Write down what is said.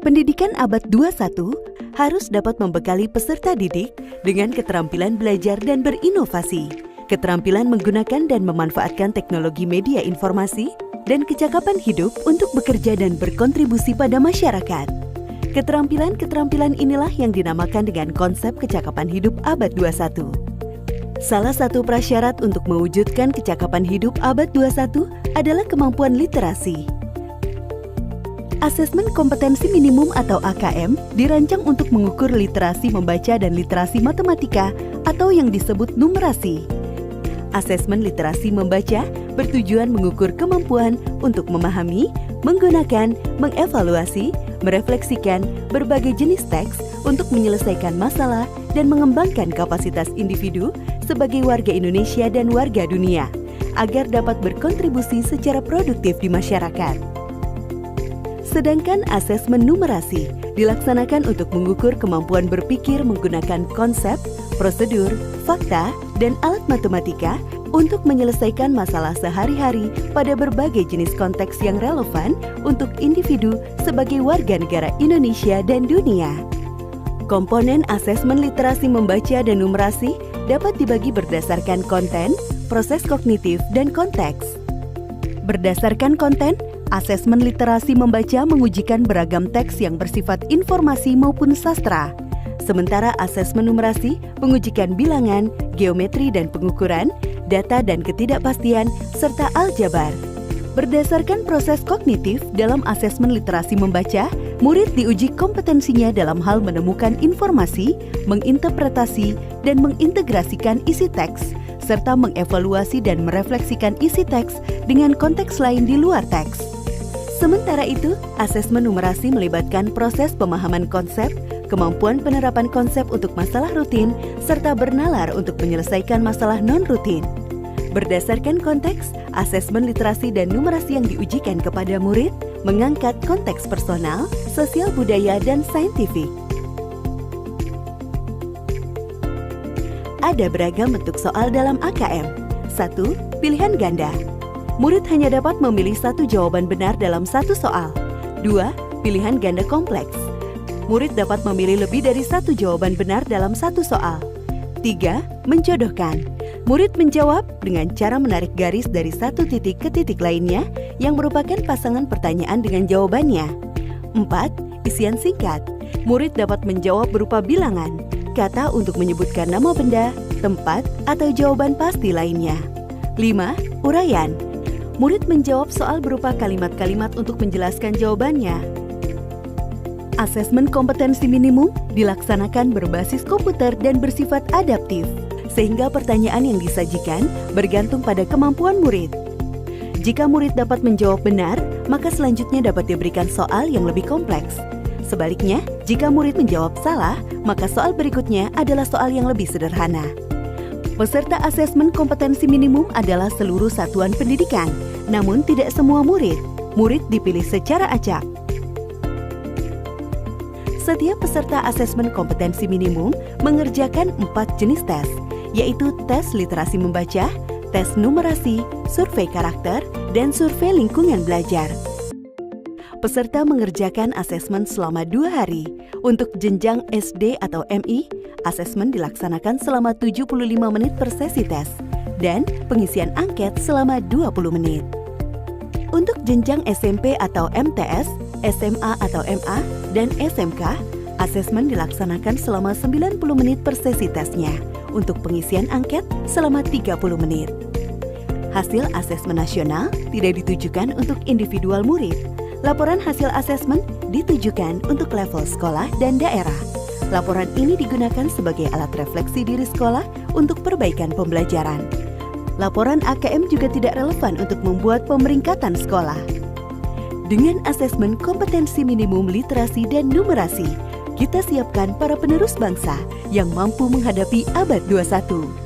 Pendidikan abad 21 harus dapat membekali peserta didik dengan keterampilan belajar dan berinovasi, keterampilan menggunakan dan memanfaatkan teknologi media informasi, dan kecakapan hidup untuk bekerja dan berkontribusi pada masyarakat. Keterampilan-keterampilan inilah yang dinamakan dengan konsep kecakapan hidup abad 21. Salah satu prasyarat untuk mewujudkan kecakapan hidup abad 21 adalah kemampuan literasi. Asesmen kompetensi minimum atau AKM dirancang untuk mengukur literasi membaca dan literasi matematika atau yang disebut numerasi. Asesmen literasi membaca bertujuan mengukur kemampuan untuk memahami, menggunakan, mengevaluasi, merefleksikan berbagai jenis teks untuk menyelesaikan masalah dan mengembangkan kapasitas individu sebagai warga Indonesia dan warga dunia, agar dapat berkontribusi secara produktif di masyarakat. Sedangkan asesmen numerasi dilaksanakan untuk mengukur kemampuan berpikir menggunakan konsep, prosedur, fakta, dan alat matematika untuk menyelesaikan masalah sehari-hari pada berbagai jenis konteks yang relevan untuk individu sebagai warga negara Indonesia dan dunia. Komponen asesmen literasi membaca dan numerasi dapat dibagi berdasarkan konten, proses kognitif, dan konteks. Berdasarkan konten, asesmen literasi membaca mengujikan beragam teks yang bersifat informasi maupun sastra. Sementara asesmen numerasi mengujikan bilangan, geometri dan pengukuran, data dan ketidakpastian, serta aljabar. Berdasarkan proses kognitif dalam asesmen literasi membaca, murid diuji kompetensinya dalam hal menemukan informasi, menginterpretasi, dan mengintegrasikan isi teks, serta mengevaluasi dan merefleksikan isi teks dengan konteks lain di luar teks. Sementara itu, asesmen numerasi melibatkan proses pemahaman konsep, kemampuan penerapan konsep untuk masalah rutin, serta bernalar untuk menyelesaikan masalah non-rutin. Berdasarkan konteks, asesmen literasi dan numerasi yang diujikan kepada murid mengangkat konteks personal, sosial budaya, dan saintifik. Ada beragam bentuk soal dalam AKM. 1. Pilihan ganda. Murid hanya dapat memilih satu jawaban benar dalam satu soal. 2. Pilihan ganda kompleks. Murid dapat memilih lebih dari satu jawaban benar dalam satu soal. 3. Menjodohkan. Murid menjawab dengan cara menarik garis dari satu titik ke titik lainnya yang merupakan pasangan pertanyaan dengan jawabannya. 4. Isian singkat. Murid dapat menjawab berupa bilangan, kata untuk menyebutkan nama benda, tempat, atau jawaban pasti lainnya. 5. Uraian. Murid menjawab soal berupa kalimat-kalimat untuk menjelaskan jawabannya. Asesmen kompetensi minimum dilaksanakan berbasis komputer dan bersifat adaptif, sehingga pertanyaan yang disajikan bergantung pada kemampuan murid. Jika murid dapat menjawab benar, maka selanjutnya dapat diberikan soal yang lebih kompleks. Sebaliknya, jika murid menjawab salah, maka soal berikutnya adalah soal yang lebih sederhana. Peserta asesmen kompetensi minimum adalah seluruh satuan pendidikan, namun tidak semua murid. Murid dipilih secara acak. Setiap peserta asesmen kompetensi minimum mengerjakan 4 jenis tes, yaitu tes literasi membaca, tes numerasi, survei karakter, dan survei lingkungan belajar. Peserta mengerjakan asesmen selama 2 hari. Untuk jenjang SD atau MI, asesmen dilaksanakan selama 75 menit per sesi tes, dan pengisian angket selama 20 menit. Untuk jenjang SMP atau MTS, SMA atau MA, dan SMK, asesmen dilaksanakan selama 90 menit per sesi tesnya, untuk pengisian angket selama 30 menit. Hasil asesmen nasional tidak ditujukan untuk individual murid. Laporan hasil asesmen ditujukan untuk level sekolah dan daerah. Laporan ini digunakan sebagai alat refleksi diri sekolah untuk perbaikan pembelajaran. Laporan AKM juga tidak relevan untuk membuat pemeringkatan sekolah. Dengan asesmen kompetensi minimum literasi dan numerasi, kita siapkan para penerus bangsa yang mampu menghadapi abad 21.